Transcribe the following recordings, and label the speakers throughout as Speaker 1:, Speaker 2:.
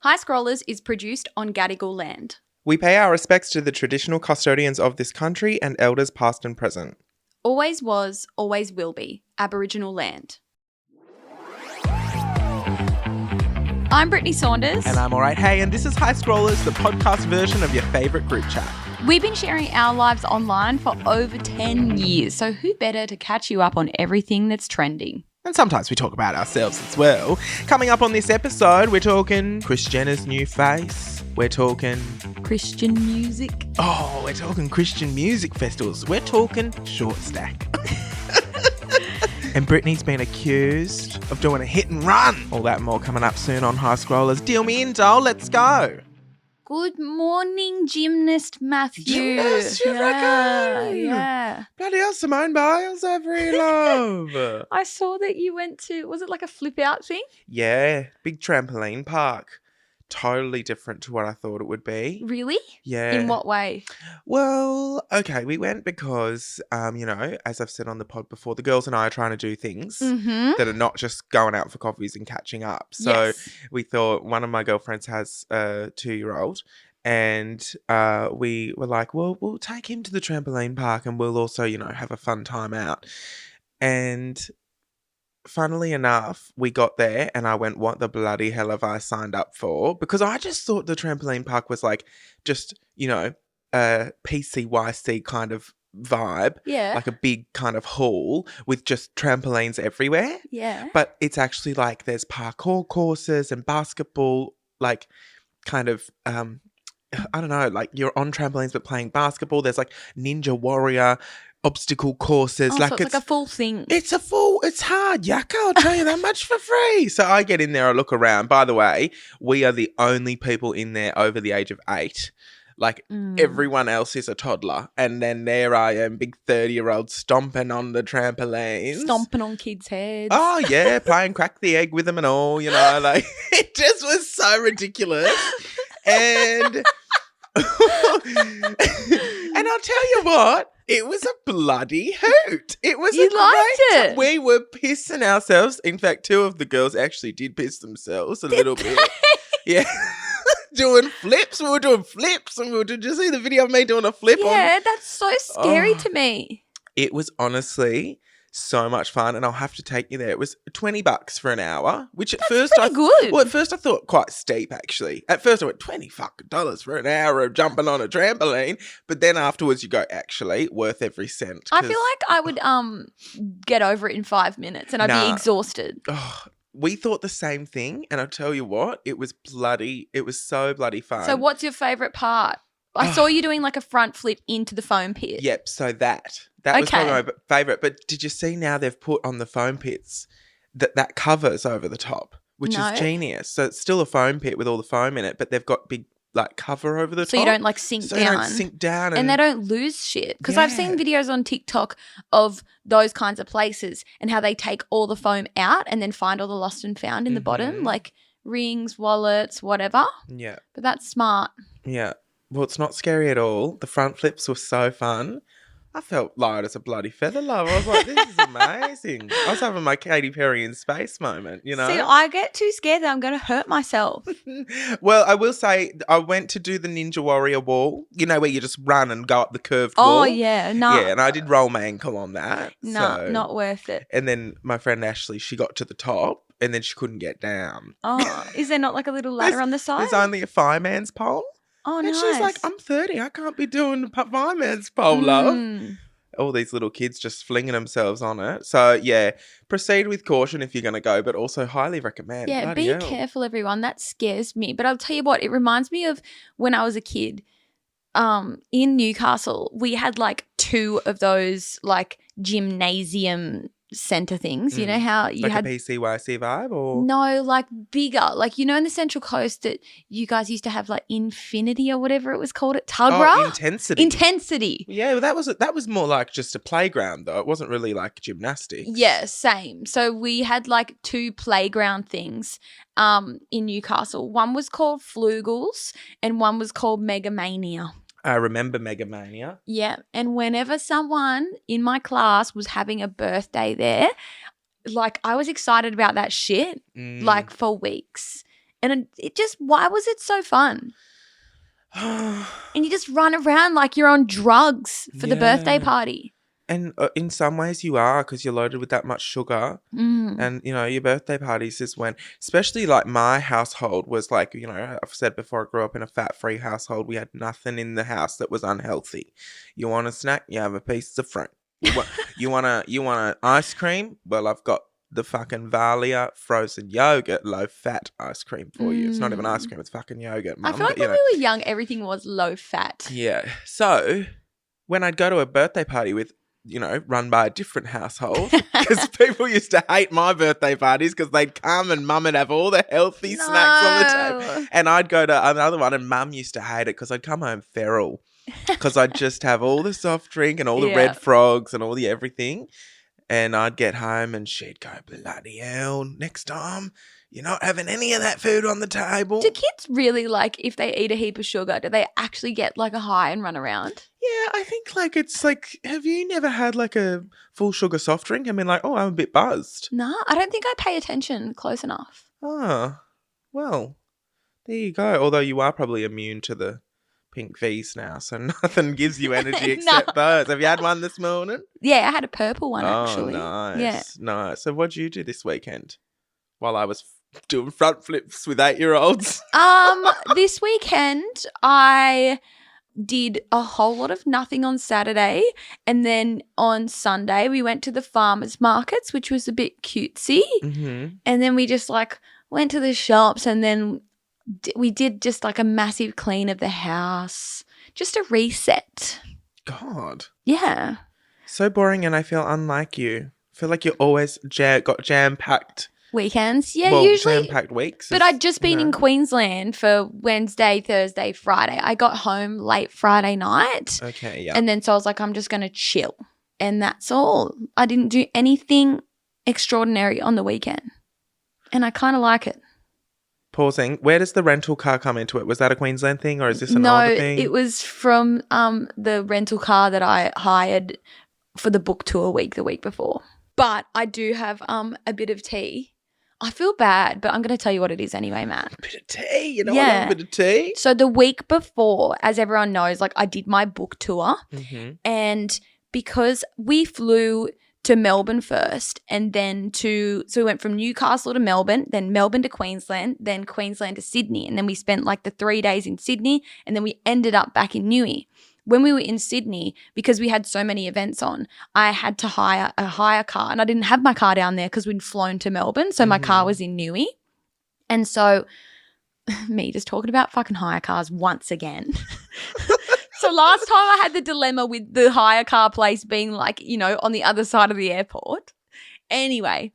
Speaker 1: High Scrollers is produced on Gadigal land.
Speaker 2: We pay our respects to the traditional custodians of this country and elders past and present.
Speaker 1: Always was, always will be Aboriginal land. I'm Brittney Saunders.
Speaker 2: And I'm alright. Hey, and this is High Scrollers, the podcast version of your favourite group chat.
Speaker 1: We've been sharing our lives online for over 10 years, so who better to catch you up on everything that's trending?
Speaker 2: And sometimes we talk about ourselves as well. Coming up on this episode, we're talking Kris Jenner's new face. We're talking
Speaker 1: Christian music.
Speaker 2: Oh, we're talking Christian music festivals. We're talking short stack. And Brittney's been accused of doing a hit and run. All that and more coming up soon on High Scrollers. Deal me in, doll. Let's go.
Speaker 1: Good morning, gymnast Matthew.
Speaker 2: Gymnast, you reckon?
Speaker 1: Yeah.
Speaker 2: Bloody hell, Simone Biles, every love.
Speaker 1: I saw that you went to, was it like a flip out thing?
Speaker 2: Yeah, big trampoline park. Totally different to what I thought it would be.
Speaker 1: Really?
Speaker 2: Yeah.
Speaker 1: In what way?
Speaker 2: Well, okay, we went because, as I've said on the pod before, the girls and I are trying to do things that are not just going out for coffees and catching up. So we thought one of my girlfriends has a 2-year-old and we were like, well, we'll take him to the trampoline park and we'll also, have a fun time out. And funnily enough, we got there and I went, what the bloody hell have I signed up for? Because I just thought the trampoline park was like just, a PCYC kind of vibe.
Speaker 1: Yeah.
Speaker 2: Like a big kind of hall with just trampolines everywhere.
Speaker 1: Yeah.
Speaker 2: But it's actually like there's parkour courses and basketball, like kind of, I don't know, like you're on trampolines but playing basketball. There's like Ninja Warrior obstacle courses.
Speaker 1: Oh, so it's like a full thing.
Speaker 2: It's hard, yakka, I'll tell you that much for free. So I get in there, I look around. By the way, we are the only people in there over the age of 8. Like everyone else is a toddler. And then there I am, big 30-year-old stomping on the trampolines.
Speaker 1: Stomping on kids' heads.
Speaker 2: Oh, yeah, playing crack the egg with them and all, like it just was so ridiculous. And and I'll tell you what, it was a bloody hoot. It was
Speaker 1: You liked it.
Speaker 2: We were pissing ourselves. In fact, 2 of the girls actually did piss themselves a little bit. Yeah. Doing flips. We were doing flips. And did you see the video of me doing a flip?
Speaker 1: Yeah, that's so scary to me.
Speaker 2: It was honestly so much fun, and I'll have to take you there. It was $20 for an hour, which at first
Speaker 1: good.
Speaker 2: Well, at first I thought quite steep actually. At first I went $20 for an hour of jumping on a trampoline, but then afterwards you go, actually worth every cent.
Speaker 1: I feel like I would get over it in 5 minutes and I'd be exhausted.
Speaker 2: Oh, we thought the same thing, and I'll tell you what, it was so bloody fun.
Speaker 1: So what's your favourite part? I saw you doing like a front flip into the foam pit.
Speaker 2: Yep, so that was probably my favourite. But did you see now they've put on the foam pits that covers over the top, which is genius. So it's still a foam pit with all the foam in it, but they've got big like cover over the top.
Speaker 1: So you don't like sink down.
Speaker 2: You don't sink down.
Speaker 1: And they don't lose shit. Because I've seen videos on TikTok of those kinds of places and how they take all the foam out and then find all the lost and found in the bottom, like rings, wallets, whatever. Yeah. But that's smart.
Speaker 2: Yeah. Well, it's not scary at all. The front flips were so fun. I felt light as a bloody feather, love. I was like, this is amazing. I was having my Katy Perry in space moment, See,
Speaker 1: I get too scared that I'm going to hurt myself.
Speaker 2: Well, I will say I went to do the Ninja Warrior wall, where you just run and go up the curved wall.
Speaker 1: Oh, yeah. No.
Speaker 2: Yeah, and I did roll my ankle on that.
Speaker 1: No, not worth it.
Speaker 2: And then my friend Ashley, she got to the top and then she couldn't get down.
Speaker 1: Oh, is there not like a little ladder on the side?
Speaker 2: There's only a fireman's pole.
Speaker 1: Oh,
Speaker 2: and
Speaker 1: nice.
Speaker 2: she's like, I'm 30. I can't be doing the fireman's pole, love. All these little kids just flinging themselves on it. So, yeah, proceed with caution if you're going to go, but also highly recommend.
Speaker 1: Yeah, be careful, everyone. That scares me. But I'll tell you what, it reminds me of when I was a kid in Newcastle. We had like 2 of those like gymnasium centre things. You know how you had
Speaker 2: a PCYC vibe or
Speaker 1: no, like bigger, like in the Central Coast that you guys used to have like Infinity or whatever it was called at Tuggerah. Intensity.
Speaker 2: Yeah, well, that was more like just a playground though. It wasn't really like gymnastics.
Speaker 1: Yeah, same. So we had like 2 playground things in Newcastle. One was called Flugels and one was called Megamania.
Speaker 2: I remember Megamania.
Speaker 1: Yeah. And whenever someone in my class was having a birthday there, like I was excited about that shit like for weeks. And why was it so fun? And you just run around like you're on drugs for the birthday party.
Speaker 2: And in some ways you are, because you're loaded with that much sugar. And, you know, your birthday parties is when, especially like my household was like, you know, I've said before, I grew up in a fat-free household. We had nothing in the house that was unhealthy. You want a snack? You have a piece of fruit. You want an ice cream? Well, I've got the fucking Valia frozen yogurt low-fat ice cream for you. It's not even ice cream. It's fucking yogurt, Mum.
Speaker 1: I feel like when we were young, everything was low-fat.
Speaker 2: Yeah. So when I'd go to a birthday party with, you know, run by a different household, because people used to hate my birthday parties because they'd come and Mum would have all the healthy snacks on the table. And I'd go to another one and Mum used to hate it because I'd come home feral because I'd just have all the soft drink and all the red frogs and all the everything. And I'd get home and she'd go, bloody hell, next time you're not having any of that food on the table.
Speaker 1: Do kids really, like, if they eat a heap of sugar, do they actually get like a high and run around?
Speaker 2: Yeah, I think like it's like, have you never had like a full sugar soft drink? I mean, like, oh, I'm a bit buzzed.
Speaker 1: No, I don't think I pay attention close enough.
Speaker 2: Oh, well, there you go. Although you are probably immune to the pink V's now, so nothing gives you energy except those. Have you had one this morning?
Speaker 1: Yeah, I had a purple one actually.
Speaker 2: Oh, nice.
Speaker 1: Yeah.
Speaker 2: Nice. So what did you do this weekend while I was doing front flips with 8-year-olds?
Speaker 1: This weekend I did a whole lot of nothing on Saturday, and then on Sunday we went to the farmers markets, which was a bit cutesy. And then we just like went to the shops, and then we did just like a massive clean of the house, just a reset.
Speaker 2: God.
Speaker 1: Yeah.
Speaker 2: So boring, and I feel unlike you. I feel like you're always got jam-packed.
Speaker 1: Weekends. Yeah, usually.
Speaker 2: Jam-packed weeks.
Speaker 1: But I'd just been in Queensland for Wednesday, Thursday, Friday. I got home late Friday night.
Speaker 2: Okay, yeah.
Speaker 1: And then so I was like, I'm just going to chill. And that's all. I didn't do anything extraordinary on the weekend. And I kind of like it.
Speaker 2: Pausing. Where does the rental car come into it? Was that a Queensland thing, or is this an older thing?
Speaker 1: No, it was from the rental car that I hired for the book tour week the week before. But I do have a bit of tea. I feel bad, but I'm going to tell you what it is anyway, Matt.
Speaker 2: A bit of tea? You know what? A bit of tea?
Speaker 1: So the week before, as everyone knows, like I did my book tour, and because we flew to Melbourne first, and then so we went from Newcastle to Melbourne, then Melbourne to Queensland, then Queensland to Sydney, and then we spent like the 3 days in Sydney, and then we ended up back in Newey. When we were in Sydney, because we had so many events on, I had to hire a hire car, and I didn't have my car down there because we'd flown to Melbourne, so my car was in Newey. And so me just talking about fucking hire cars once again. So last time I had the dilemma with the hire car place being like, you know, on the other side of the airport. Anyway,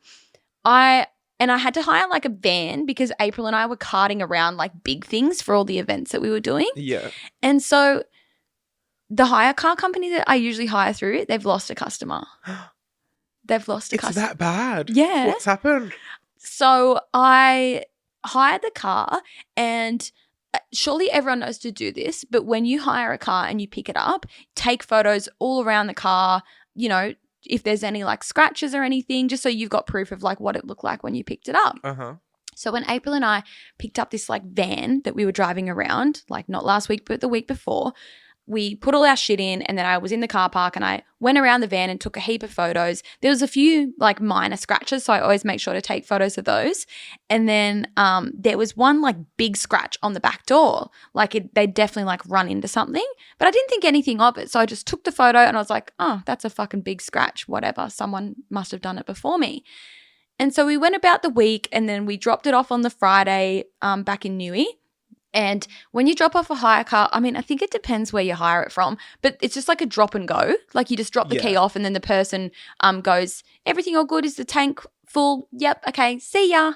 Speaker 1: I had to hire like a van because April and I were carting around like big things for all the events that we were doing.
Speaker 2: Yeah.
Speaker 1: And so the hire car company that I usually hire through, they've lost a customer. They've lost a customer.
Speaker 2: It's that bad?
Speaker 1: Yeah.
Speaker 2: What's happened?
Speaker 1: So I hired the car, and surely everyone knows to do this, but when you hire a car and you pick it up, take photos all around the car, you know, if there's any like scratches or anything, just so you've got proof of like what it looked like when you picked it up. So when April and I picked up this like van that we were driving around, like not last week but the week before, we put all our shit in, and then I was in the car park and I went around the van and took a heap of photos. There was a few like minor scratches, so I always make sure to take photos of those. And then there was one like big scratch on the back door. Like they definitely like run into something, but I didn't think anything of it. So I just took the photo and I was like, oh, that's a fucking big scratch, whatever. Someone must have done it before me. And so we went about the week, and then we dropped it off on the Friday back in Newey. And when you drop off a hire car, I mean, I think it depends where you hire it from, but it's just like a drop and go. Like you just drop the key off, and then the person goes, everything all good? Is the tank full? Yep. Okay. See ya.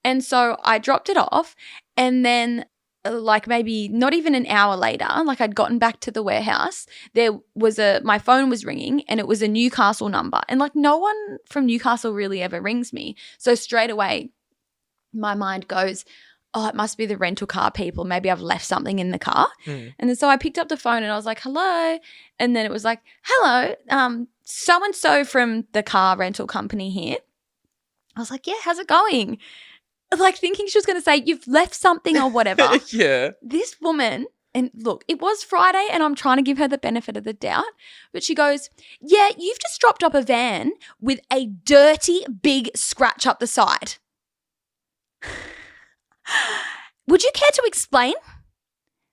Speaker 1: And so I dropped it off, and then like maybe not even an hour later, like I'd gotten back to the warehouse, there was my phone was ringing, and it was a Newcastle number. And like no one from Newcastle really ever rings me. So straight away my mind goes, oh, it must be the rental car people. Maybe I've left something in the car. And then so I picked up the phone and I was like, hello. And then it was like, hello, so-and-so from the car rental company here. I was like, yeah, how's it going? like thinking she was going to say, you've left something or whatever.
Speaker 2: Yeah.
Speaker 1: This woman, and look, it was Friday and I'm trying to give her the benefit of the doubt, but she goes, yeah, you've just dropped up a van with a dirty big scratch up the side. Would you care to explain?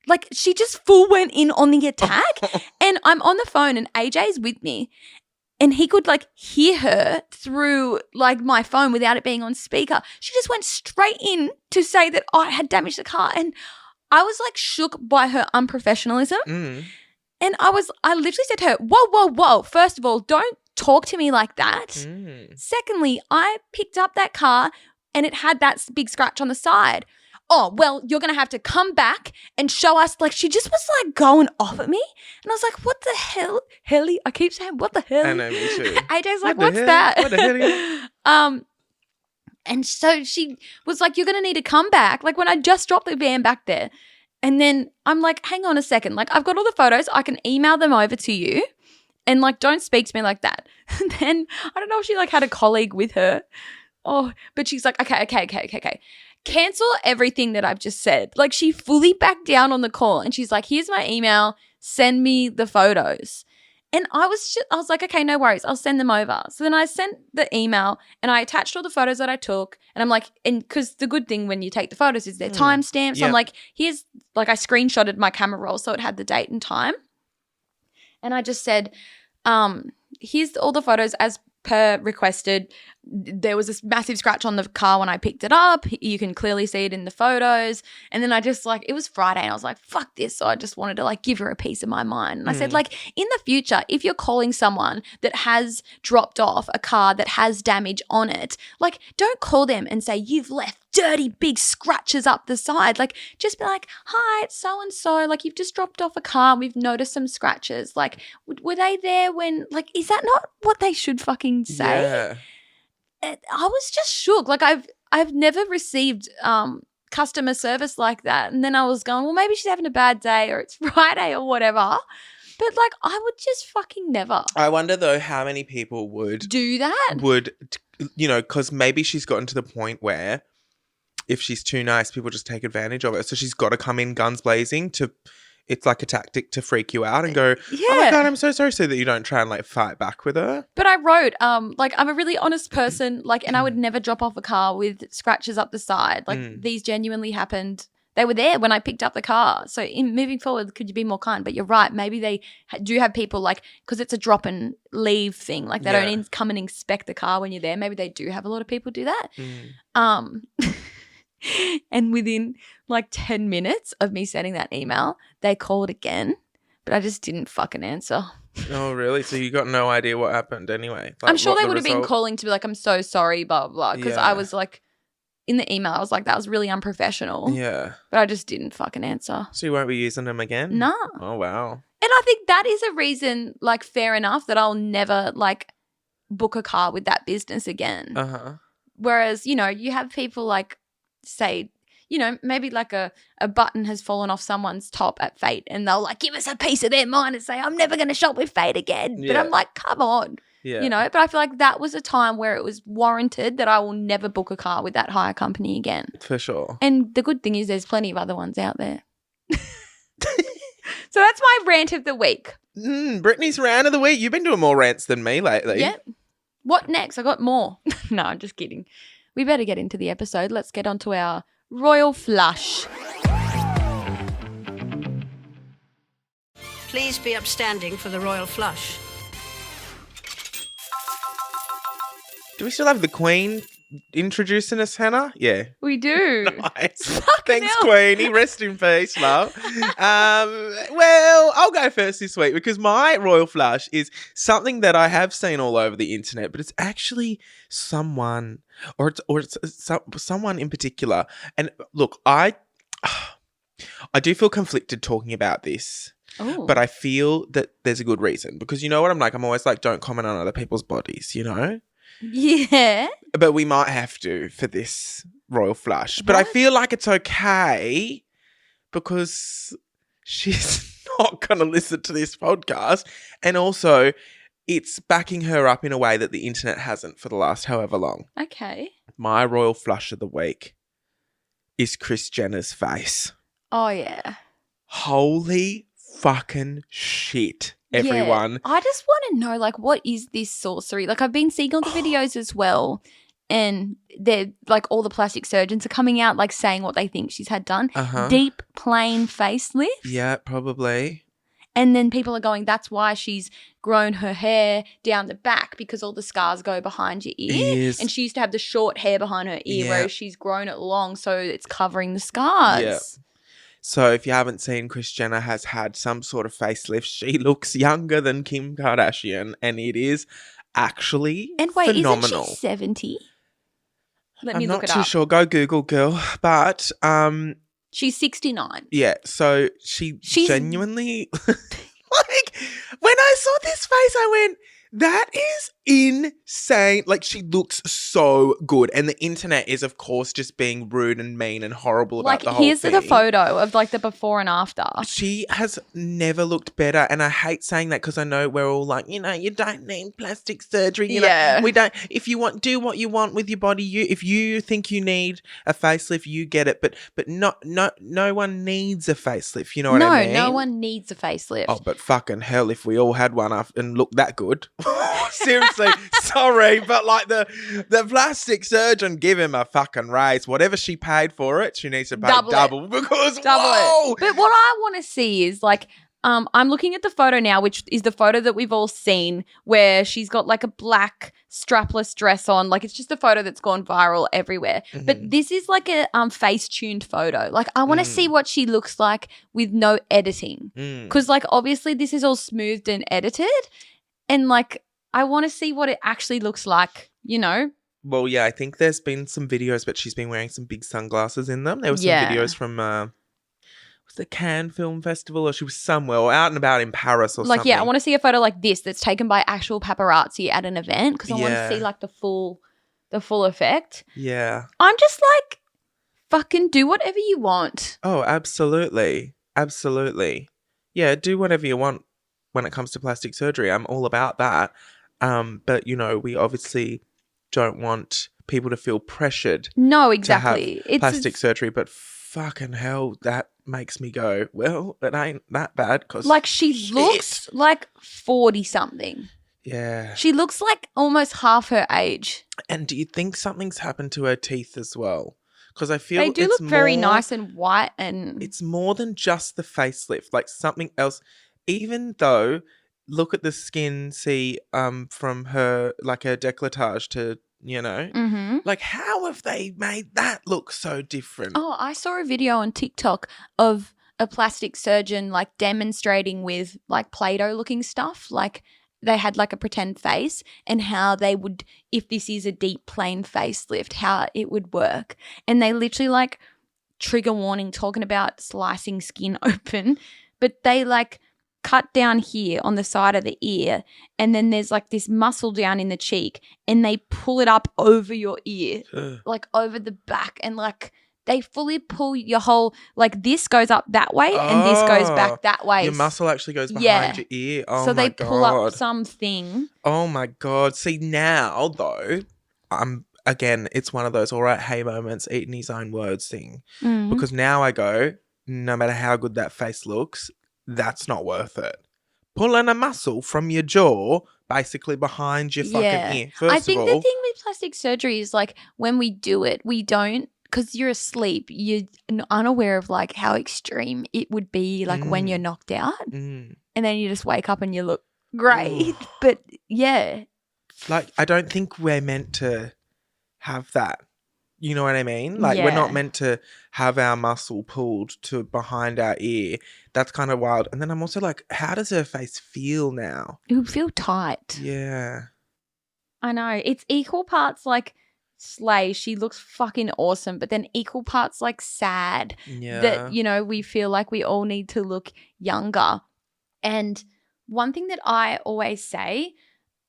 Speaker 1: Like, she just full went in on the attack. And I'm on the phone and AJ's with me and he could like hear her through like my phone without it being on speaker. She just went straight in to say that I had damaged the car. And I was like shook by her unprofessionalism.
Speaker 2: Mm.
Speaker 1: And I literally said to her, whoa, whoa, whoa. First of all, don't talk to me like that.
Speaker 2: Mm.
Speaker 1: Secondly, I picked up that car and it had that big scratch on the side. Oh, well, you're going to have to come back and show us. Like, she just was like going off at me. And I was like, what the hell? Helly? I keep saying, what the hell?
Speaker 2: I know, me too.
Speaker 1: AJ's like, what's that?
Speaker 2: What the hell?
Speaker 1: And so she was like, you're going to need to come back. Like, when I just dropped the van back there. And then I'm like, hang on a second. Like, I've got all the photos. I can email them over to you. And like, don't speak to me like that. And then I don't know if she like had a colleague with her. Oh, but she's like, okay. Cancel everything that I've just said. Like, she fully backed down on the call and she's like, here's my email, send me the photos. And I was like, okay, no worries, I'll send them over. So then I sent the email and I attached all the photos that I took. And I'm like, and because the good thing when you take the photos is they're timestamped. So I'm like, here's, like, I screenshotted my camera roll so it had the date and time. And I just said, here's all the photos as per requested. There was this massive scratch on the car when I picked it up. You can clearly see it in the photos. And then I just like, it was Friday and I was like, fuck this. So I just wanted to like give her a piece of my mind. And I said, like, in the future, if you're calling someone that has dropped off a car that has damage on it, like, don't call them and say you've left dirty big scratches up the side. Like, just be like, hi, it's so-and-so. Like, you've just dropped off a car. We've noticed some scratches. Like, were they there when, like, is that not what they should fucking say?
Speaker 2: Yeah.
Speaker 1: I was just shook. Like, I've never received customer service like that. And then I was going, well, maybe she's having a bad day or it's Friday or whatever. But like, I would just fucking never.
Speaker 2: I wonder though how many people would
Speaker 1: do that.
Speaker 2: Because maybe she's gotten to the point where if she's too nice, people just take advantage of it. So she's got to come in guns blazing it's like a tactic to freak you out and go, oh my God, I'm so sorry, so that you don't try and like fight back with her.
Speaker 1: But I wrote, like, I'm a really honest person, like, and I would never drop off a car with scratches up the side. Like, these genuinely happened. They were there when I picked up the car. So in moving forward, could you be more kind? But you're right. Maybe they do have people like, because it's a drop and leave thing. Like, they don't come and inspect the car when you're there. Maybe they do have a lot of people do that. And within like 10 minutes of me sending that email, they called again, but I just didn't fucking answer.
Speaker 2: Oh, really? So you got no idea what happened anyway? Like,
Speaker 1: I'm sure they would have been calling to be like, I'm so sorry, blah, blah, blah. Because I was like, in the email, I was like, that was really unprofessional.
Speaker 2: Yeah.
Speaker 1: But I just didn't fucking answer.
Speaker 2: So you won't be using them again?
Speaker 1: No.
Speaker 2: Oh, wow.
Speaker 1: And I think that is a reason, like, fair enough, that I'll never, like, book a car with that business again.
Speaker 2: Uh-huh.
Speaker 1: Whereas, you know, you have people like, say, you know, maybe like a button has fallen off someone's top at Fate and they'll like give us a piece of their mind and say, I'm never going to shop with Fate again. Yeah. But I'm like, come on. Yeah. You know, but I feel like that was a time where it was warranted that I will never book a car with that hire company again.
Speaker 2: For sure.
Speaker 1: And the good thing is there's plenty of other ones out there. So that's my rant of the week.
Speaker 2: Brittney's rant of the week. You've been doing more rants than me lately.
Speaker 1: Yeah. What next? I got more. No, I'm just kidding. We better get into the episode. Let's get on to our Royal Flush.
Speaker 3: Please be upstanding for the Royal Flush.
Speaker 2: Do we still have the Queen introducing us, Hannah? Yeah.
Speaker 1: We do.
Speaker 2: Nice. Thanks, Queenie. Rest in peace, love. Well, I'll go first this week because my Royal Flush is something that I have seen all over the internet, but it's actually someone or it's someone in particular. And look, I do feel conflicted talking about this.
Speaker 1: Ooh.
Speaker 2: But I feel that there's a good reason because you know what I'm like? I'm always like, don't comment on other people's bodies, you know?
Speaker 1: Yeah.
Speaker 2: But we might have to for this Royal Flush. But I feel like it's okay because she's not going to listen to this podcast. And also, it's backing her up in a way that the internet hasn't for the last however long.
Speaker 1: Okay.
Speaker 2: My Royal Flush of the week is Kris Jenner's face.
Speaker 1: Oh, yeah.
Speaker 2: Holy fucking shit, everyone.
Speaker 1: Yeah. I just want to know, like, what is this sorcery? Like, I've been seeing all the videos as well, and they're, like, all the plastic surgeons are coming out, like, saying what they think she's had done. Deep, plain facelift.
Speaker 2: Yeah, probably.
Speaker 1: And then people are going, that's why she's grown her hair down the back, because all the scars go behind your ear. And she used to have the short hair behind her ear, whereas she's grown it long, so it's covering the scars.
Speaker 2: Yeah. So if you haven't seen, Kris Jenner has had some sort of facelift. She looks younger than Kim Kardashian, and it is actually phenomenal.
Speaker 1: Isn't she 70? Let me look it
Speaker 2: I'm
Speaker 1: up.
Speaker 2: not too sure. Go Google, girl. But
Speaker 1: she's 69.
Speaker 2: Yeah, so she's genuinely like, when I saw this face, I went, that is insane. Like, she looks so good. And the internet is, of course, just being rude and mean and horrible about the whole thing.
Speaker 1: Here's the photo of, like, the before and after.
Speaker 2: She has never looked better. And I hate saying that because I know we're all like, you know, you don't need plastic surgery. You know, we don't. If you want, do what you want with your body. If you think you need a facelift, you get it. But no one needs a facelift. You know what I mean?
Speaker 1: No one needs a facelift.
Speaker 2: Oh, but fucking hell, if we all had one and looked that good. Seriously, sorry, but like the plastic surgeon, give him a fucking raise. Whatever she paid for it, she needs to pay double because whoa!
Speaker 1: It. But what I want to see is, like, I'm looking at the photo now, which is the photo that we've all seen, where she's got like a black strapless dress on. Like, it's just a photo that's gone viral everywhere. But this is like a face-tuned photo. Like, I want to see what she looks like with no editing, because like obviously this is all smoothed and edited. And, like, I want to see what it actually looks like, you know?
Speaker 2: Well, yeah, I think there's been some videos, but she's been wearing some big sunglasses in them. There were some videos from, was the Cannes Film Festival, or she was somewhere, or out and about in Paris or something.
Speaker 1: Like, yeah, I want to see a photo like this that's taken by actual paparazzi at an event, because I want to see, like, the full effect.
Speaker 2: Yeah.
Speaker 1: I'm just like, fucking do whatever you want.
Speaker 2: Oh, absolutely. Absolutely. Yeah, do whatever you want. When it comes to plastic surgery, I'm all about that. But, you know, we obviously don't want people to feel pressured.
Speaker 1: No, exactly.
Speaker 2: To have plastic surgery. But fucking hell, that makes me go, well, it ain't that bad. Cause
Speaker 1: like, she looks like 40-something.
Speaker 2: Yeah.
Speaker 1: She looks like almost half her age.
Speaker 2: And do you think something's happened to her teeth as well? Because I feel
Speaker 1: they do look very nice and white. And
Speaker 2: it's more than just the facelift. Like, something else. Even though, look at the skin, see, from her, like, her décolletage to, you know, like, how have they made that look so different?
Speaker 1: Oh, I saw a video on TikTok of a plastic surgeon, like, demonstrating with, like, Play-Doh looking stuff. Like, they had, like, a pretend face, and how they would, if this is a deep, plain facelift, how it would work. And they literally, like, trigger warning, talking about slicing skin open, but they, like, cut down here on the side of the ear, and then there's like this muscle down in the cheek, and they pull it up over your ear, like over the back, and like they fully pull your whole, like, this goes up that way and this goes back that way.
Speaker 2: Your muscle actually goes behind your ear. Oh,
Speaker 1: so
Speaker 2: my
Speaker 1: they pull up something.
Speaker 2: Oh my God. See, now though, again, it's one of those all right, hey moments, eating his own words thing. Because now I go, no matter how good that face looks, that's not worth it. Pulling a muscle from your jaw basically behind your fucking ear.
Speaker 1: I think the thing with plastic surgery is, like, when we do it, we don't, because you're asleep, you're unaware of, like, how extreme it would be, like, when you're knocked out. And then you just wake up and you look great. But, yeah.
Speaker 2: Like, I don't think we're meant to have that. You know what I mean? Like, we're not meant to have our muscle pulled to behind our ear. That's kind of wild. And then I'm also like, how does her face feel now?
Speaker 1: It would feel tight.
Speaker 2: Yeah.
Speaker 1: I know. It's equal parts, like, slay. She looks fucking awesome. But then equal parts, like, sad.
Speaker 2: Yeah.
Speaker 1: That, you know, we feel like we all need to look younger. And one thing that I always say,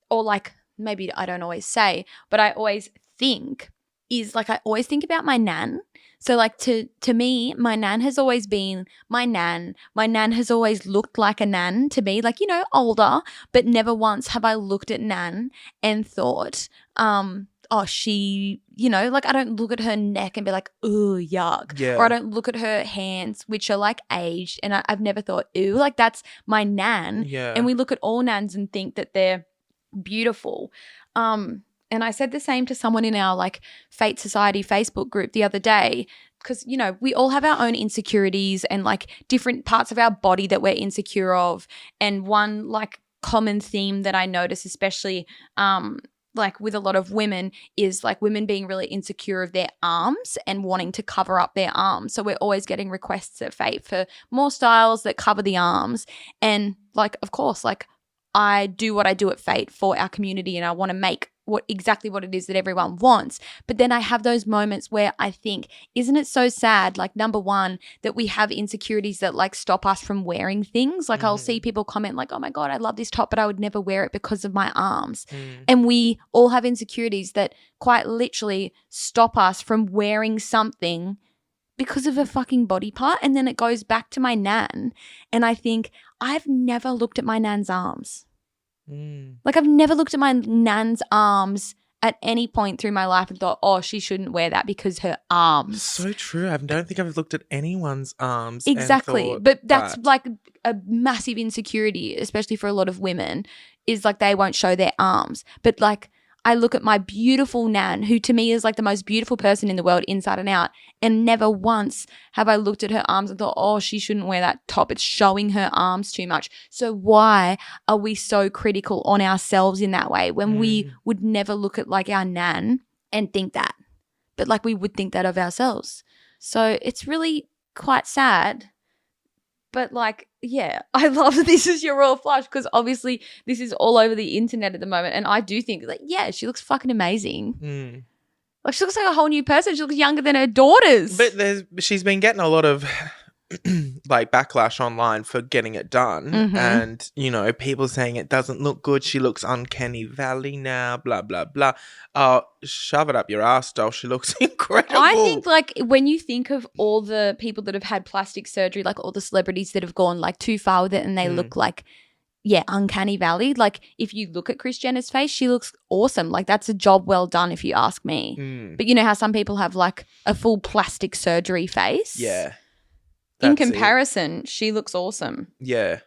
Speaker 1: or, like, maybe I don't always say, but I always think, is, like, I always think about my nan. So, like, to me, my nan has always been my nan. My nan has always looked like a nan to me, like, you know, older, but never once have I looked at nan and thought, oh, oh, she, like I don't look at her neck and be like, ooh, yuck.
Speaker 2: Yeah.
Speaker 1: Or I don't look at her hands, which are like aged, and I've never thought, ooh, like that's my nan.
Speaker 2: Yeah.
Speaker 1: And we look at all nans and think that they're beautiful. And I said the same to someone in our like Fate Society Facebook group the other day, because, we all have our own insecurities and like different parts of our body that we're insecure of. And one like common theme that I notice, especially like with a lot of women, is like women being really insecure of their arms and wanting to cover up their arms. So we're always getting requests at Fate for more styles that cover the arms. And like, of course, like I do what I do at Fate for our community, and I want to make exactly what it is that everyone wants. But then I have those moments where I think, isn't it so sad, like number one, that we have insecurities that like stop us from wearing things. Like I'll see people comment like, oh my God, I love this top, but I would never wear it because of my arms. And we all have insecurities that quite literally stop us from wearing something because of a fucking body part. And then it goes back to my nan, and I think I've never looked at my nan's arms. Like I've never looked at my nan's arms at any point through my life and thought, oh, she shouldn't wear that because her arms.
Speaker 2: So true. I don't think I've looked at anyone's arms.
Speaker 1: Exactly. But that's like a massive insecurity, especially for a lot of women, is like they won't show their arms. But like I look at my beautiful nan, who to me is like the most beautiful person in the world inside and out, and never once have I looked at her arms and thought, oh, she shouldn't wear that top. It's showing her arms too much. So why are we so critical on ourselves in that way when we would never look at like our nan and think that? But like we would think that of ourselves. So it's really quite sad. But like, yeah, I love that this is your royal flush, because obviously this is all over the internet at the moment. And I do think like, yeah, she looks fucking amazing. Like she looks like a whole new person. She looks younger than her daughters.
Speaker 2: But she's been getting a lot of like backlash online for getting it done. And, people saying it doesn't look good. She looks uncanny valley now, blah, blah, blah. Shove it up your ass, doll. She looks incredible.
Speaker 1: I think like when you think of all the people that have had plastic surgery, like all the celebrities that have gone like too far with it and they look like, yeah, uncanny valley. Like if you look at Kris Jenner's face, she looks awesome. Like that's a job well done if you ask me. But you know how some people have like a full plastic surgery face?
Speaker 2: Yeah.
Speaker 1: In comparison, she looks awesome.
Speaker 2: Yeah.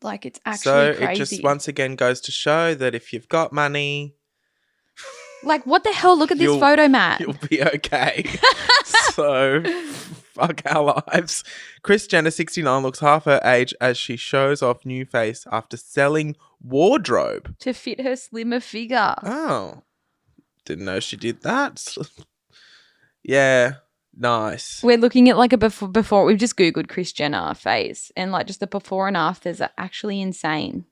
Speaker 1: Like it's actually crazy.
Speaker 2: So it just once again goes to show that if you've got money,
Speaker 1: like what the hell? Look at this photo, Matt.
Speaker 2: You'll be okay. So fuck our lives. Kris Jenner, 69, looks half her age as she shows off new face after selling wardrobe
Speaker 1: to fit her slimmer figure.
Speaker 2: Oh, didn't know she did that. Yeah. Nice.
Speaker 1: We're looking at like a before. We've just Googled Kris Jenner face, and like just the before and afters are actually insane.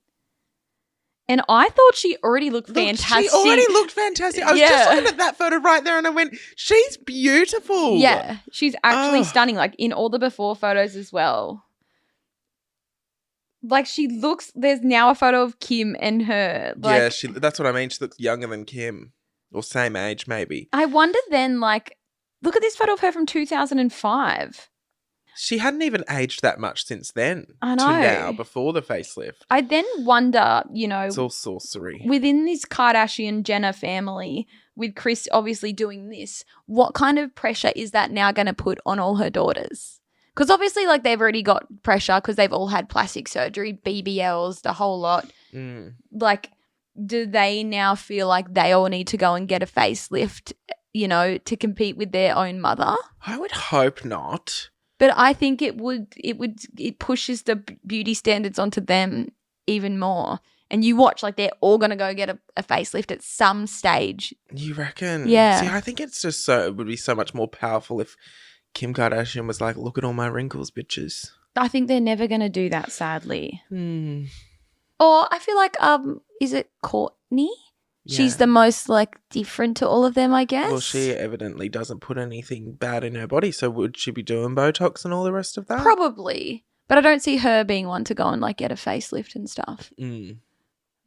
Speaker 1: And I thought she already looked fantastic.
Speaker 2: She already looked fantastic. I was just looking at that photo right there and I went, she's beautiful.
Speaker 1: Yeah, she's actually stunning, like in all the before photos as well. Like she looks, there's now a photo of Kim and her. Like,
Speaker 2: yeah, that's what I mean. She looks younger than Kim, or same age maybe.
Speaker 1: I wonder then, like, look at this photo of her from 2005.
Speaker 2: She hadn't even aged that much since then.
Speaker 1: I know.
Speaker 2: To now, before the facelift.
Speaker 1: I then wonder,
Speaker 2: It's all sorcery.
Speaker 1: Within this Kardashian-Jenner family, with Kris obviously doing this, what kind of pressure is that now going to put on all her daughters? Because obviously, like, they've already got pressure because they've all had plastic surgery, BBLs, the whole lot. Like, do they now feel like they all need to go and get a facelift, to compete with their own mother?
Speaker 2: I would hope not.
Speaker 1: But I think it pushes the beauty standards onto them even more. And you watch, like, they're all going to go get a facelift at some stage.
Speaker 2: You reckon?
Speaker 1: Yeah.
Speaker 2: See, I think it's just it would be so much more powerful if Kim Kardashian was like, look at all my wrinkles, bitches.
Speaker 1: I think they're never going to do that, sadly. Or I feel like, is it Kourtney? Yeah. She's the most, like, different to all of them, I guess.
Speaker 2: Well, she evidently doesn't put anything bad in her body, so would she be doing Botox and all the rest of that?
Speaker 1: Probably. But I don't see her being one to go and, like, get a facelift and stuff.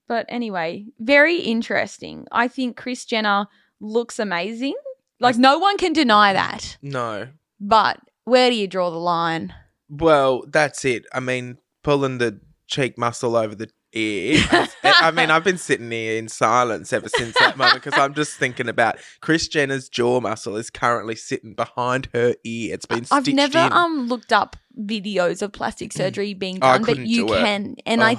Speaker 1: But anyway, very interesting. I think Kris Jenner looks amazing. Like, no one can deny that.
Speaker 2: No.
Speaker 1: But where do you draw the line?
Speaker 2: Well, that's it. I mean, pulling the cheek muscle over the ear. I mean, I've been sitting here in silence ever since that moment because I'm just thinking about Kris Jenner's jaw muscle is currently sitting behind her ear. It's been stitched
Speaker 1: I've never
Speaker 2: in.
Speaker 1: looked up videos of plastic surgery being
Speaker 2: I
Speaker 1: done, but
Speaker 2: couldn't
Speaker 1: you
Speaker 2: do it.
Speaker 1: can. And I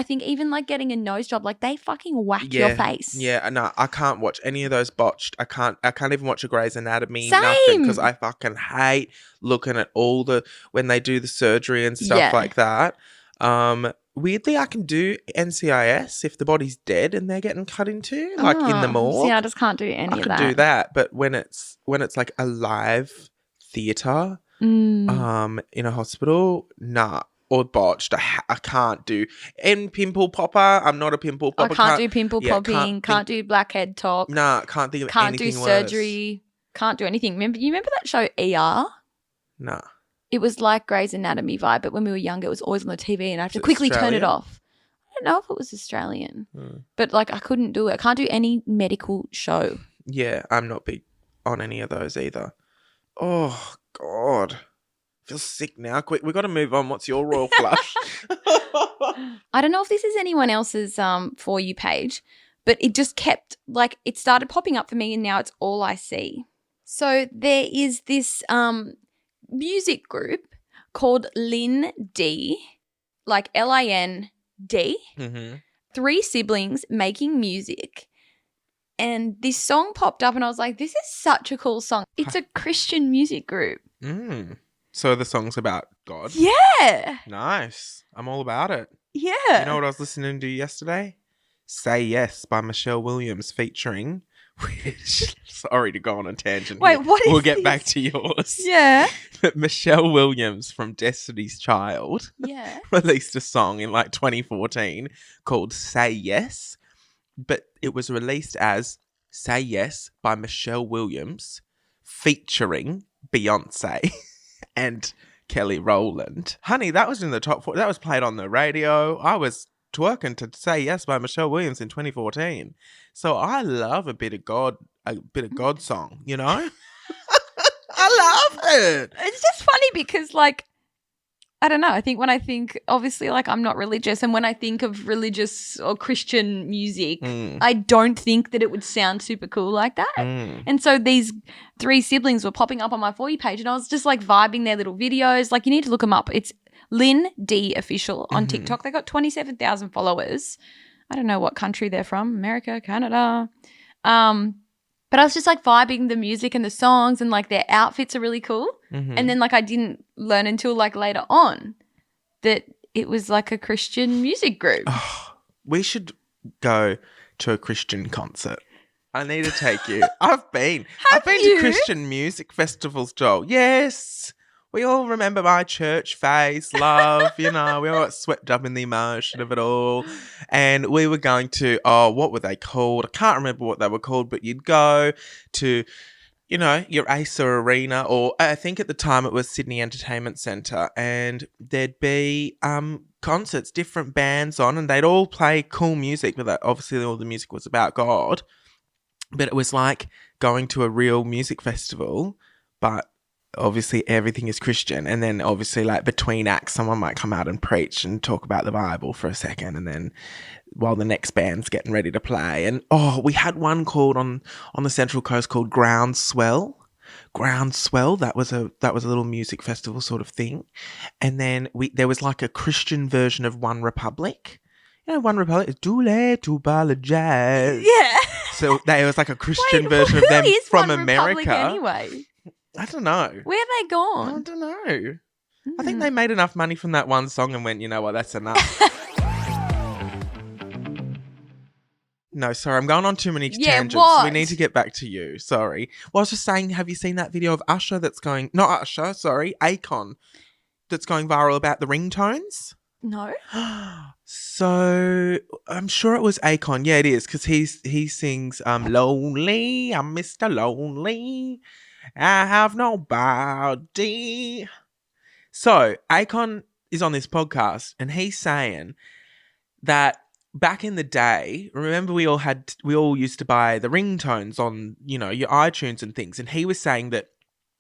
Speaker 1: think even like getting a nose job, like they fucking whack your face.
Speaker 2: Yeah, no, I can't watch any of those botched. I can't even watch a Grey's Anatomy,
Speaker 1: Same.
Speaker 2: nothing, because I fucking hate looking at all when they do the surgery and stuff like that. Weirdly, I can do NCIS if the body's dead and they're getting cut into, like in the morgue.
Speaker 1: See, I just can't do any of that.
Speaker 2: I can do that, but when it's like a live theatre, in a hospital, nah. Or botched. I can't do. And pimple popper. I'm not a pimple popper.
Speaker 1: I can't do pimple popping. Can't do blackhead top.
Speaker 2: Nah, can't think of
Speaker 1: can't
Speaker 2: anything
Speaker 1: do
Speaker 2: worse.
Speaker 1: surgery. Can't do anything. You remember that show ER?
Speaker 2: Nah.
Speaker 1: It was like Grey's Anatomy vibe, but when we were younger, it was always on the TV, and I had to quickly turn it off. I don't know if it was Australian, but like I couldn't do it. I can't do any medical show.
Speaker 2: Yeah, I'm not big on any of those either. Oh God. I feel sick now. Quick, we've got to move on. What's your royal flush?
Speaker 1: I don't know if this is anyone else's For You page, but it just kept, like, it started popping up for me and now it's all I see. So there is this music group called Lin D, like Lind, 3 siblings making music. And this song popped up and I was like, this is such a cool song. It's a Christian music group.
Speaker 2: So the song's about God?
Speaker 1: Yeah.
Speaker 2: Nice. I'm all about it.
Speaker 1: Yeah.
Speaker 2: You know what I was listening to yesterday? Say Yes by Michelle Williams featuring, sorry to go on a tangent.
Speaker 1: Wait,
Speaker 2: here.
Speaker 1: what is
Speaker 2: We'll get
Speaker 1: this?
Speaker 2: back to yours.
Speaker 1: Yeah.
Speaker 2: But Michelle Williams from Destiny's Child released a song in like 2014 called Say Yes, but it was released as Say Yes by Michelle Williams featuring Beyonce and Kelly Rowland. Honey, that was in the top 4. That was played on the radio. I was twerking to Say Yes by Michelle Williams in 2014. So I love a bit of God song, you know? I love it.
Speaker 1: It's just funny because, like, I don't know. I think when I think, obviously, like, I'm not religious, and when I think of religious or Christian music, I don't think that it would sound super cool like that. And so these 3 siblings were popping up on my For You page, and I was just, like, vibing their little videos. Like, you need to look them up. It's Lin D Official on TikTok. They got 27,000 followers. I don't know what country they're from, America, Canada. But I was just like vibing the music and the songs, and like their outfits are really cool. And then like I didn't learn until like later on that it was like a Christian music group.
Speaker 2: Oh, we should go to a Christian concert. I need to take you. I've been to Christian music festivals, Joel. Yes. We all remember my church face, love, you know, we all got swept up in the emotion of it all. And we were going to, what were they called? I can't remember what they were called, but you'd go to, you know, your Acer Arena, or I think at the time it was Sydney Entertainment Centre, and there'd be concerts, different bands on, and they'd all play cool music, but obviously all the music was about God. But it was like going to a real music festival, but obviously everything is Christian, and then obviously like between acts someone might come out and preach and talk about the Bible for a second, and then while the next band's getting ready to play. And we had one called on the Central Coast called Groundswell. That was a little music festival sort of thing. And then there was like a Christian version of One Republic. You know, One Republic is do jazz.
Speaker 1: Yeah.
Speaker 2: So there was like a Christian version of them from
Speaker 1: One
Speaker 2: America.
Speaker 1: Republic anyway?
Speaker 2: I don't know.
Speaker 1: Where have they gone?
Speaker 2: I don't know. I think they made enough money from that one song and went, you know what, that's enough. No, sorry, I'm going on too many tangents.
Speaker 1: What?
Speaker 2: We need to get back to you. Sorry. Well, I was just saying, have you seen that video of Akon, that's going viral about the ringtones?
Speaker 1: No.
Speaker 2: So I'm sure it was Akon. Yeah, it is, because he sings Lonely, I'm Mr. Lonely, I have nobody. So Akon is on this podcast and he's saying that back in the day, remember we all used to buy the ringtones on, you know, your iTunes and things, and he was saying that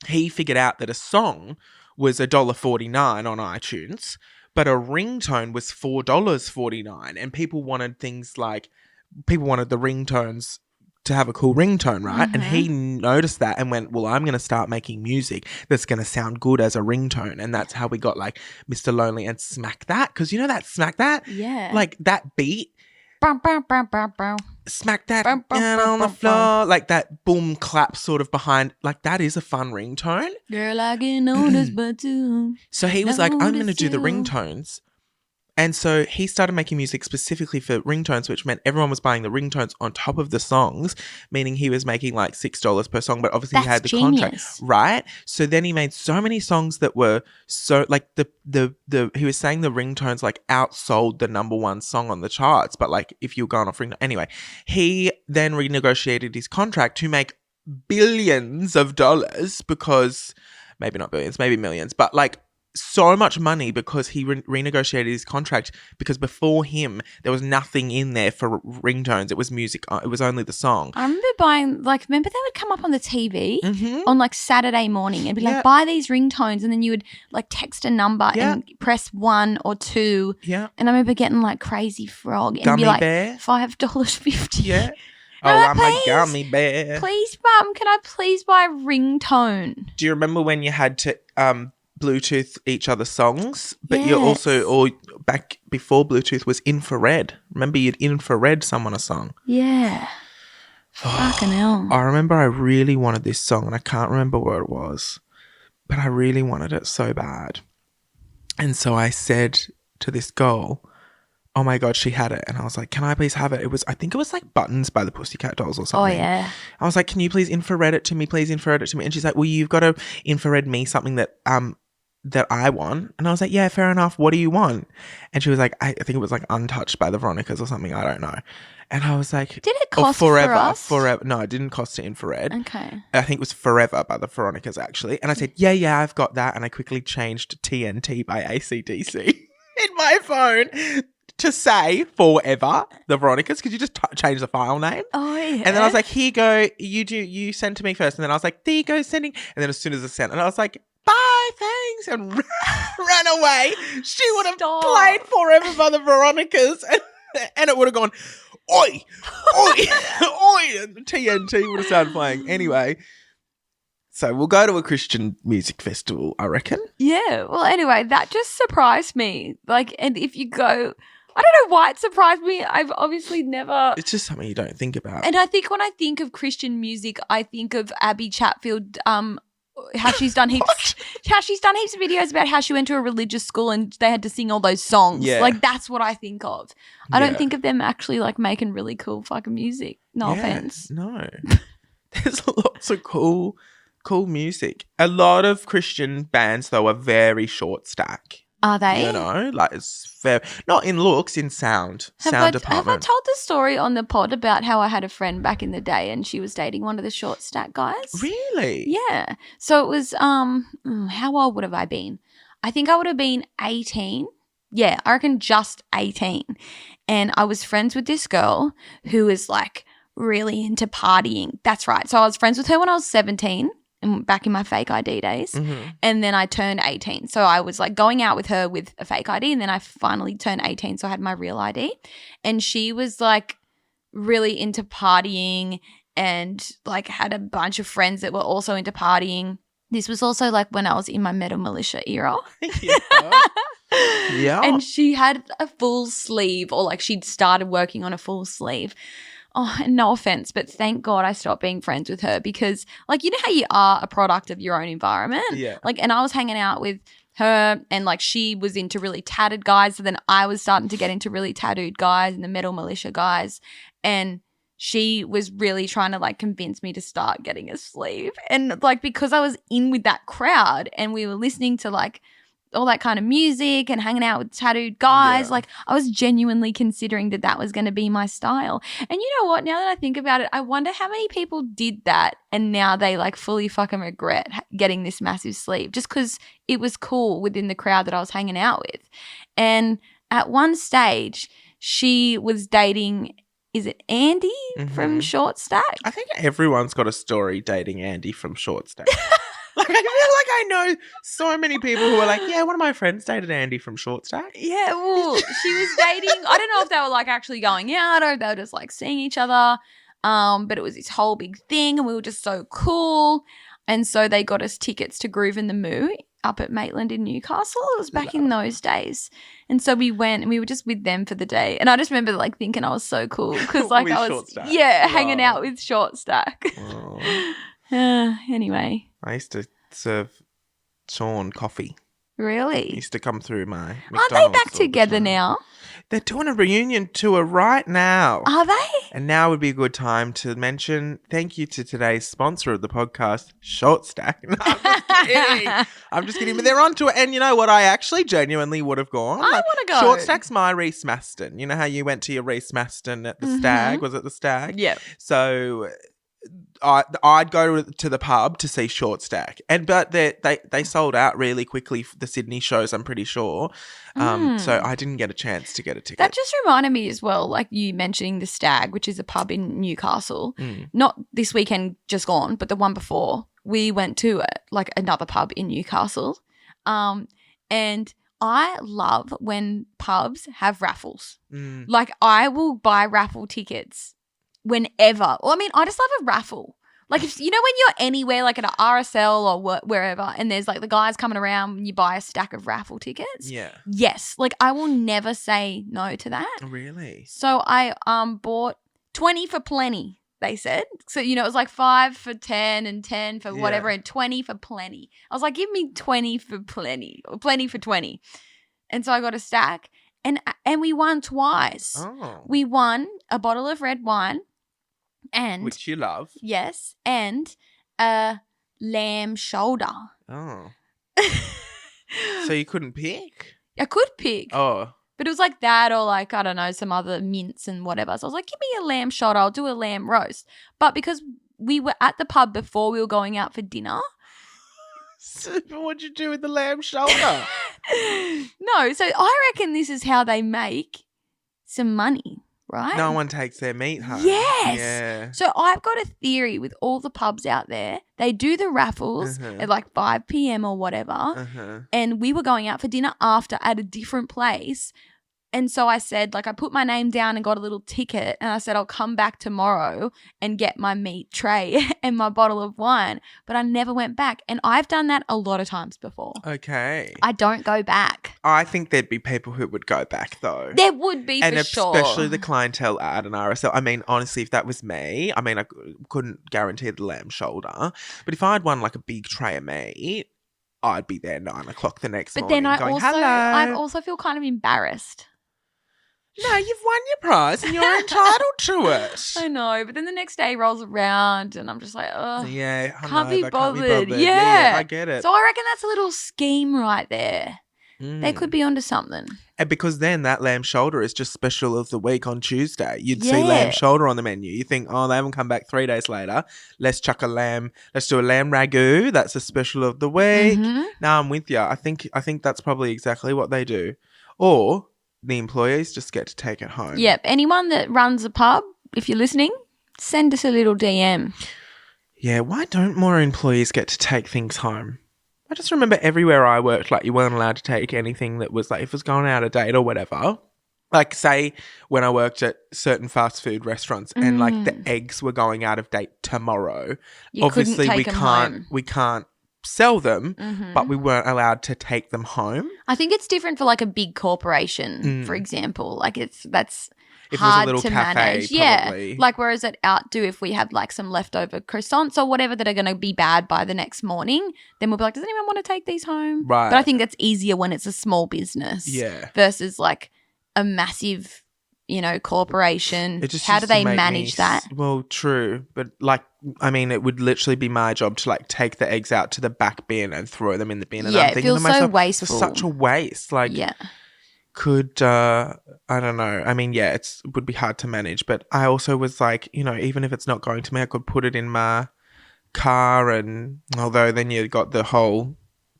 Speaker 2: he figured out that a song was $1.49 on iTunes, but a ringtone was $4.49, and people wanted the ringtones to have a cool ringtone, right? And he noticed that and went, well, I'm going to start making music that's going to sound good as a ringtone. And that's how we got like Mr. Lonely and Smack That. Because you know that Smack That?
Speaker 1: Yeah.
Speaker 2: Like that beat. Smack that
Speaker 1: Bum, bum,
Speaker 2: down
Speaker 1: bum,
Speaker 2: on the
Speaker 1: bum,
Speaker 2: floor. Like that boom clap sort of behind. Like that is a fun ringtone.
Speaker 1: Girl, I get noticed, but too.
Speaker 2: So he was like, I'm going to
Speaker 1: Notice
Speaker 2: do the
Speaker 1: you.
Speaker 2: ringtones. And so he started making music specifically for ringtones, which meant everyone was buying the ringtones on top of the songs, meaning he was making like $6 per song, but obviously he had the contract, right? So then he made so many songs that were so like he was saying the ringtones like outsold the number one song on the charts, but like if you were going off ringtone, anyway, he then renegotiated his contract to make billions of dollars because maybe not billions, maybe millions, but like so much money because he renegotiated his contract because before him there was nothing in there for ringtones. It was music. It was only the song.
Speaker 1: I remember buying, like, remember they would come up on the TV on like Saturday morning and be like, buy these ringtones, and then you would like text a number and press 1 or 2.
Speaker 2: Yeah.
Speaker 1: And I remember getting like Crazy Frog and
Speaker 2: Gummy
Speaker 1: be like
Speaker 2: bear.
Speaker 1: $5.50.
Speaker 2: Yeah.
Speaker 1: And
Speaker 2: Oh,
Speaker 1: I'm
Speaker 2: I'm
Speaker 1: like,
Speaker 2: a gummy bear.
Speaker 1: Please, Mum, can I please buy a ringtone?
Speaker 2: Do you remember when you had to Bluetooth each other's songs, but you
Speaker 1: Yes.
Speaker 2: also, or back before Bluetooth was infrared. Remember you'd infrared someone a song.
Speaker 1: Yeah. Fucking hell.
Speaker 2: I remember I really wanted this song and I can't remember what it was, but I really wanted it so bad. And so I said to this girl, oh my God, she had it. And I was like, can I please have it? I think it was like Buttons by the Pussycat Dolls or
Speaker 1: Oh,
Speaker 2: something.
Speaker 1: yeah.
Speaker 2: I was like, can you please infrared it to me? Please infrared it to me. And she's like, well, you've got to infrared me something that I want. And I was like, yeah, fair enough. What do you want? And she was like, I think it was like Untouched by the Veronicas or something. I don't know. And I was like,
Speaker 1: Did it cost
Speaker 2: Forever.
Speaker 1: for us?
Speaker 2: No, it didn't cost to infrared.
Speaker 1: Okay.
Speaker 2: I think it was Forever by the Veronicas actually. And I said, yeah, I've got that. And I quickly changed TNT by AC/DC in my phone to say Forever, the Veronicas, because you just change the file name.
Speaker 1: Oh, yeah.
Speaker 2: And then I was like, here you go. You send to me first. And then I was like, there you go, sending. And then as soon as I sent, and I was like, bye, thanks, and ran away. She would have played Forever by the Veronicas, and it would have gone, oi, oi, oi, and TNT would have started playing. Anyway, so we'll go to a Christian music festival, I reckon.
Speaker 1: Yeah. Well, anyway, that just surprised me. Like, and if you go, I don't know why it surprised me. I've obviously never.
Speaker 2: It's just something you don't think about.
Speaker 1: And I think when I think of Christian music, I think of Abby Chatfield. How she's done heaps. How she's done heaps of videos about how she went to a religious school and they had to sing all those songs.
Speaker 2: Yeah.
Speaker 1: Like that's what I think of. I don't think of them actually like making really cool fucking music. No offense.
Speaker 2: No. There's lots of cool music. A lot of Christian bands though are very short stack.
Speaker 1: Are they?
Speaker 2: You know, like it's fair. Not in looks, in sound. Sound department.
Speaker 1: Have I told the story on the pod about how I had a friend back in the day and she was dating one of the short stack guys?
Speaker 2: Really?
Speaker 1: Yeah. So it was how old would have I been? I think I would have been 18. Yeah, I reckon just 18. And I was friends with this girl who was like really into partying. That's right. So I was friends with her when I was 17. And back in my fake ID days.
Speaker 2: Mm-hmm.
Speaker 1: And then I turned 18. So I was like going out with her with a fake ID and then I finally turned 18. So I had my real ID. And she was like really into partying and like had a bunch of friends that were also into partying. This was also like when I was in my metal militia era.
Speaker 2: Yeah.
Speaker 1: And she had a full sleeve or like she'd started working on a full sleeve. Oh, and no offense, but thank God I stopped being friends with her because, like, you know how you are a product of your own environment?
Speaker 2: Yeah.
Speaker 1: Like, and I was hanging out with her and, like, she was into really tattered guys. So then I was starting to get into really tattooed guys and the metal militia guys. And she was really trying to, like, convince me to start getting a sleeve. And, like, because I was in with that crowd and we were listening to, like, all that kind of music and hanging out with tattooed guys. Like I was genuinely considering that was going to be my style. And you know what? Now that I think about it, I wonder how many people did that and now they like fully fucking regret getting this massive sleeve just because it was cool within the crowd that I was hanging out with. And at one stage, she was dating, is it Andy from Short Stack?
Speaker 2: I think everyone's got a story dating Andy from Short Stack. Like, I feel like I know so many people who are like, yeah, one of my friends dated Andy from Short Stack.
Speaker 1: Yeah, well, she was dating. I don't know if they were like actually going out or if they were just like seeing each other. But it was this whole big thing and we were just so cool. And so they got us tickets to Groove in the Moo up at Maitland in Newcastle. It was back in those days. And so we went and we were just with them for the day. And I just remember like thinking I was so cool because like I was, hanging out with Short Stack. Anyway.
Speaker 2: I used to serve Sean coffee.
Speaker 1: Really?
Speaker 2: He used to come through my
Speaker 1: Aren't
Speaker 2: McDonald's
Speaker 1: they back together now?
Speaker 2: They're doing a reunion tour right now.
Speaker 1: Are they?
Speaker 2: And now would be a good time to mention thank you to today's sponsor of the podcast, Short Stack. No, I'm just kidding. I'm just kidding. But they're on tour. And you know what? I actually genuinely would have gone.
Speaker 1: I want to go.
Speaker 2: Short Stack's my Reese Maston. You know how you went to your Reese Maston at the Stag? Was it the Stag?
Speaker 1: Yeah.
Speaker 2: So I'd go to the pub to see Short Stack, but they sold out really quickly for the Sydney shows, I'm pretty sure. So I didn't get a chance to get a ticket.
Speaker 1: That just reminded me as well, like you mentioning the Stag, which is a pub in Newcastle. Not this weekend just gone, but the one before. We went to like another pub in Newcastle, and I love when pubs have raffles. Like I will buy raffle tickets whenever. Well, I mean, I just love a raffle. Like, if you know when you're anywhere, like at an RSL or wherever, and there's like the guys coming around and you buy a stack of raffle tickets. Yeah. Yes. Like, I will never say no to that.
Speaker 2: Really?
Speaker 1: So I bought 20 for plenty, they said. So, you know, it was like 5 for 10 and 10 for whatever and 20 for plenty. I was like, give me 20 for plenty or plenty for 20. And so I got a stack and we won twice.
Speaker 2: Oh.
Speaker 1: We won a bottle of red wine. And
Speaker 2: which you love.
Speaker 1: Yes. And a lamb shoulder.
Speaker 2: Oh. So you couldn't pick?
Speaker 1: I could pick.
Speaker 2: Oh.
Speaker 1: But it was like that or like, I don't know, some other mints and whatever. So I was like, give me a lamb shoulder. I'll do a lamb roast. But because we were at the pub before we were going out for dinner.
Speaker 2: So what'd you do with the lamb shoulder?
Speaker 1: No. So I reckon this is how they make some money. Right?
Speaker 2: No one takes their meat home.
Speaker 1: Yes.
Speaker 2: Yeah.
Speaker 1: So I've got a theory with all the pubs out there. They do the raffles at like 5 p.m. or whatever. And we were going out for dinner after at a different place. And so I said, like, I put my name down and got a little ticket. And I said, I'll come back tomorrow and get my meat tray and my bottle of wine. But I never went back. And I've done that a lot of times before.
Speaker 2: Okay.
Speaker 1: I don't go back.
Speaker 2: I think there'd be people who would go back, though.
Speaker 1: There would be,
Speaker 2: and
Speaker 1: for sure.
Speaker 2: And especially the clientele at an RSL. I mean, honestly, if that was me, I mean, I couldn't guarantee the lamb shoulder. But if I'd won, like, a big tray of meat, I'd be there 9 o'clock the next morning.
Speaker 1: But then
Speaker 2: going,
Speaker 1: I also feel kind of embarrassed.
Speaker 2: No, you've won your prize and you're entitled to it.
Speaker 1: I know, but then the next day rolls around and I'm just like, oh,
Speaker 2: yeah,
Speaker 1: can't be bothered.
Speaker 2: Yeah, I get it.
Speaker 1: So I reckon that's a little scheme right there. They could be onto something.
Speaker 2: And because then that lamb shoulder is just special of the week on Tuesday. You'd see lamb shoulder on the menu. You think, oh, they haven't come back 3 days later. Let's chuck a lamb. Let's do a lamb ragu. That's a special of the week. No, I'm with you. I think that's probably exactly what they do. Or the employees just get to take it home.
Speaker 1: Yep. Anyone that runs a pub, if you're listening, send us a little DM.
Speaker 2: Yeah, why don't more employees get to take things home? I just remember everywhere I worked, like, you weren't allowed to take anything that was, like, if it was going out of date or whatever. Like, say, when I worked at certain fast food restaurants and, like, the eggs were going out of date tomorrow. Obviously, we can't sell them, but we weren't allowed to take them home.
Speaker 1: I think it's different for like a big corporation, for example. Like that's
Speaker 2: if
Speaker 1: hard
Speaker 2: it was a
Speaker 1: to
Speaker 2: little cafe,
Speaker 1: manage.
Speaker 2: probably.
Speaker 1: Yeah, like whereas at Outdo, if we have like some leftover croissants or whatever that are going to be bad by the next morning, then we'll be like, does anyone want to take these home?
Speaker 2: Right.
Speaker 1: But I think that's easier when it's a small business.
Speaker 2: Yeah.
Speaker 1: Versus like a massive, you know, corporation. How do they manage that?
Speaker 2: Well, true. But like, I mean, it would literally be my job to like take the eggs out to the back bin and throw them in the bin. And I'm thinking
Speaker 1: it feels
Speaker 2: to myself,
Speaker 1: so wasteful.
Speaker 2: It's such a waste. Like, could, I don't know. I mean, yeah, it would be hard to manage. But I also was like, you know, even if it's not going to me, I could put it in my car. And although then you got the whole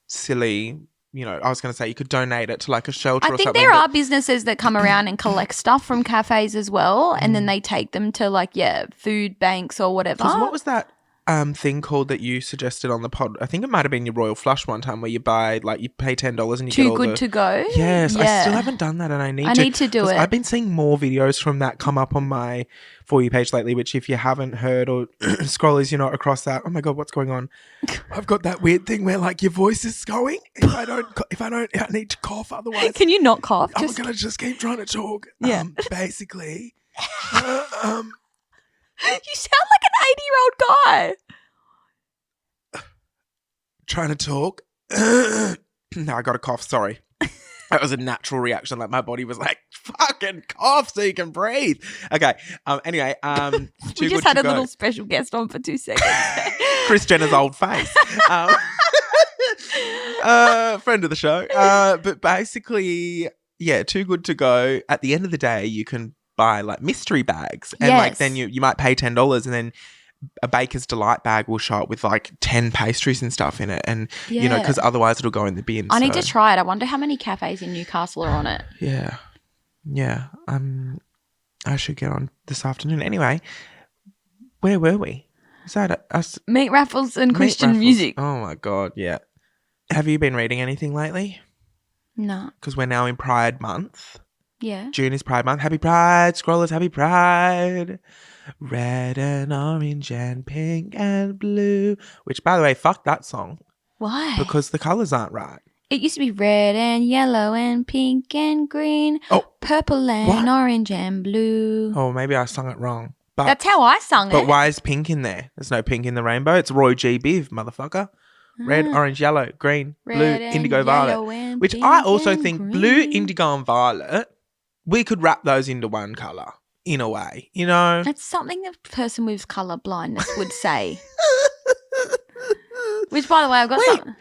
Speaker 2: silly, you know, I was going to say you could donate it to like a shelter or something.
Speaker 1: I think there are businesses that come around and collect stuff from cafes as well, and then they take them to like, food banks or whatever.
Speaker 2: Because what was that thing called that you suggested on the pod? I think it might have been your Royal Flush one time where you buy, like, you pay $10 and you
Speaker 1: Too
Speaker 2: get all
Speaker 1: Good to Go?
Speaker 2: Yes,
Speaker 1: Yeah.
Speaker 2: I still haven't done that and I need to
Speaker 1: do it.
Speaker 2: I've been seeing more videos from that come up on my For You page lately, which if you haven't heard or scrollers, you're not across that. Oh my God, what's going on? I've got that weird thing where like your voice is going. If I don't, I need to cough otherwise.
Speaker 1: Can you not cough?
Speaker 2: I'm going to just keep trying to talk.
Speaker 1: Yeah.
Speaker 2: Basically.
Speaker 1: You sound like an 80-year-old guy.
Speaker 2: Trying to talk. No, I got a cough. Sorry. That was a natural reaction. Like my body was like, fucking cough so you can breathe. Okay. Anyway,
Speaker 1: we just had a little special guest on for 2 seconds.
Speaker 2: Kris Jenner's old face. Friend of the show. But basically, yeah, Too Good to Go. At the end of the day, you can buy like mystery bags. And like then you might pay $10 and then a Baker's Delight bag will show up with like 10 pastries and stuff in it. And, you know, because otherwise it'll go in the bin.
Speaker 1: I need to try it. I wonder how many cafes in Newcastle are on it.
Speaker 2: Yeah. Yeah. I should get on this afternoon. Anyway, where were we? Is that us?
Speaker 1: Meat raffles and Christian music.
Speaker 2: Oh, my God. Yeah. Have you been reading anything lately?
Speaker 1: No.
Speaker 2: Because we're now in Pride Month.
Speaker 1: Yeah.
Speaker 2: June is Pride Month. Happy Pride, scrollers. Happy Pride. Red and orange and pink and blue. Which, by the way, fuck that song.
Speaker 1: Why?
Speaker 2: Because the colours aren't right.
Speaker 1: It used to be red and yellow and pink and green.
Speaker 2: Oh.
Speaker 1: Purple and orange and blue.
Speaker 2: Oh, maybe I sung it wrong. But,
Speaker 1: that's how I sung it.
Speaker 2: But why is pink in there? There's no pink in the rainbow. It's Roy G. Biv, motherfucker. Red, orange, yellow, green, blue, indigo, violet. Which I also think
Speaker 1: green.
Speaker 2: Blue, indigo and violet, we could wrap those into one colour in a way, you know?
Speaker 1: That's something a person with colour blindness would say. Which, by the way, I've got something.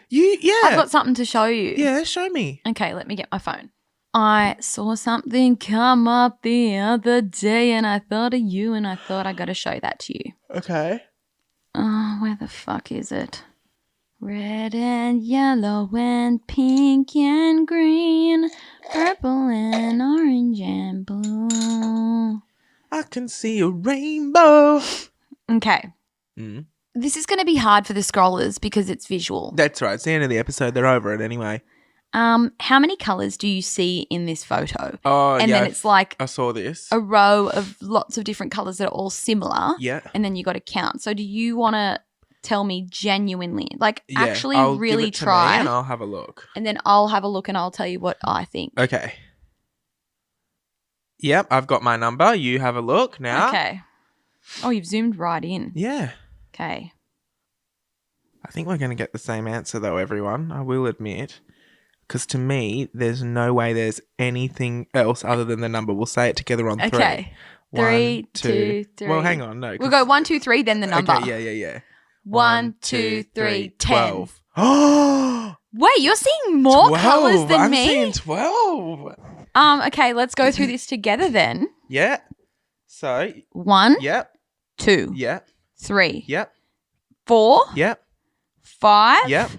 Speaker 1: I've got something to show you.
Speaker 2: Yeah, show me.
Speaker 1: Okay, let me get my phone. I saw something come up the other day and I thought of you and I thought I got to show that to you.
Speaker 2: Okay.
Speaker 1: Oh, where the fuck is it? Red and yellow and pink and green, purple and orange and blue.
Speaker 2: I can see a rainbow.
Speaker 1: Okay. This is going to be hard for the scrollers because it's visual.
Speaker 2: That's right. It's the end of the episode. They're over it anyway.
Speaker 1: How many colours do you see in this photo?
Speaker 2: Oh,
Speaker 1: and then it's like
Speaker 2: I saw this.
Speaker 1: a row of lots of different colours that are all similar.
Speaker 2: Yeah.
Speaker 1: And then you got to count. So do you want to tell me genuinely, like actually
Speaker 2: I'll
Speaker 1: really
Speaker 2: give it to
Speaker 1: try,
Speaker 2: me and I'll have a look.
Speaker 1: And then I'll have a look and I'll tell you what I think.
Speaker 2: Okay. Yep, I've got my number. You have a look now.
Speaker 1: Okay. Oh, you've zoomed right in.
Speaker 2: Yeah.
Speaker 1: Okay.
Speaker 2: I think we're going to get the same answer though, everyone. I will admit. Because to me, there's no way there's anything else other than the number. We'll say it together on three.
Speaker 1: Okay. 3, 2, 3.
Speaker 2: Well, hang on. No.
Speaker 1: We'll go 1, 2, 3, then the number.
Speaker 2: Okay, yeah.
Speaker 1: 1, 2, 3, 10.
Speaker 2: 12. Oh,
Speaker 1: Wait, you're seeing more colours than
Speaker 2: I'm
Speaker 1: me?
Speaker 2: seeing 12.
Speaker 1: Okay, let's go through this together then.
Speaker 2: Yeah. So.
Speaker 1: 1,
Speaker 2: Yep.
Speaker 1: 2,
Speaker 2: Yep.
Speaker 1: 3,
Speaker 2: Yep.
Speaker 1: 4,
Speaker 2: Yep.
Speaker 1: 5.
Speaker 2: Yep.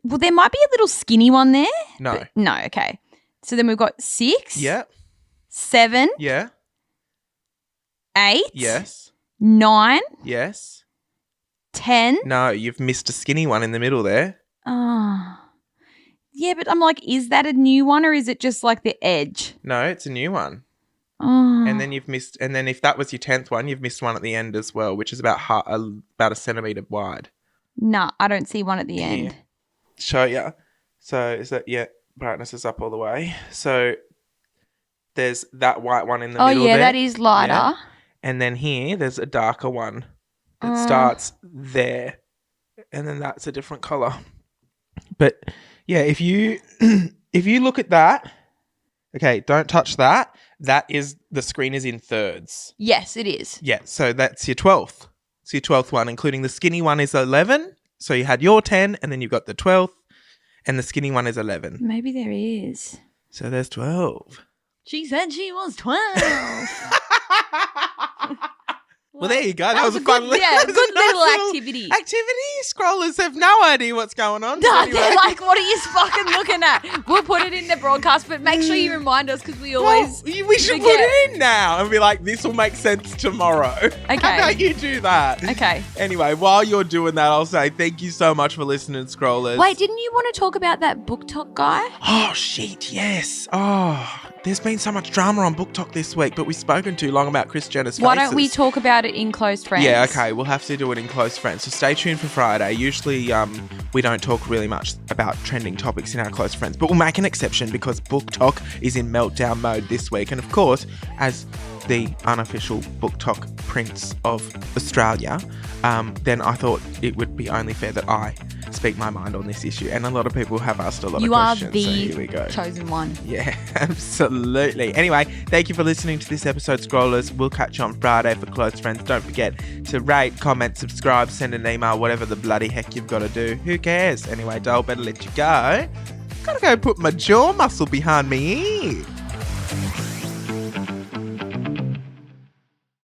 Speaker 1: Well, there might be a little skinny one there.
Speaker 2: No.
Speaker 1: No, okay. So then we've got 6.
Speaker 2: Yep.
Speaker 1: 7.
Speaker 2: Yeah.
Speaker 1: 8.
Speaker 2: Yes.
Speaker 1: 9.
Speaker 2: Yes.
Speaker 1: 10.
Speaker 2: No, you've missed a skinny one in the middle there.
Speaker 1: Oh. Yeah, but I'm like, is that a new one or is it just like the edge?
Speaker 2: No, it's a new one.
Speaker 1: Oh.
Speaker 2: And then you've missed, and then if that was your 10th one, you've missed one at the end as well, which is about a centimetre wide.
Speaker 1: Nah, I don't see one at the end.
Speaker 2: Yeah. Show ya. So is that, yeah, brightness is up all the way. So there's that white one in the middle there.
Speaker 1: Oh, yeah, that is lighter.
Speaker 2: Yeah. And then here, there's a darker one. It starts there. And then that's a different colour. But, yeah, if you look at that, okay, don't touch that. That is, the screen is in thirds.
Speaker 1: Yes, it is.
Speaker 2: Yeah, so that's your 12th. It's your 12th one, including the skinny one is 11. So you had your 10 and then you've got the 12th and the skinny one is 11.
Speaker 1: Maybe there is.
Speaker 2: So there's 12.
Speaker 1: She said she was 12.
Speaker 2: Well, there you go. That was a fun
Speaker 1: good little activity.
Speaker 2: Scrollers have no idea what's going on.
Speaker 1: No,
Speaker 2: Anyway.
Speaker 1: they're like, what are you fucking looking at? We'll put it in the broadcast, but make sure you remind us because we always
Speaker 2: we should put it in now and be like, this will make sense tomorrow.
Speaker 1: Okay.
Speaker 2: How about you do that?
Speaker 1: Okay.
Speaker 2: Anyway, while you're doing that, I'll say thank you so much for listening, Scrollers.
Speaker 1: Wait, didn't you want to talk about that Book Talk guy?
Speaker 2: Oh, shit, yes. Oh, there's been so much drama on Book Talk this week, but we've spoken too long about Kris Jenner's
Speaker 1: Why
Speaker 2: faces.
Speaker 1: don't we talk about it in Close Friends?
Speaker 2: Yeah, okay, we'll have to do it in Close Friends. So stay tuned for Friday. Usually we don't talk really much about trending topics in our Close Friends, but we'll make an exception because Book Talk is in meltdown mode this week. And of course, as the unofficial Book Talk Prince of Australia, then I thought it would be only fair that I speak my mind on this issue. And a lot of people have asked a lot of questions.
Speaker 1: You
Speaker 2: so
Speaker 1: are
Speaker 2: here we
Speaker 1: the
Speaker 2: go.
Speaker 1: chosen one.
Speaker 2: Yeah, absolutely. Anyway, thank you for listening to this episode, Scrollers. We'll catch you on Friday for Close Friends. Don't forget to rate, comment, subscribe, send an email, whatever the bloody heck you've got to do. Who cares? Anyway, Dole, better let you go. Gotta go put my jaw muscle behind me ear.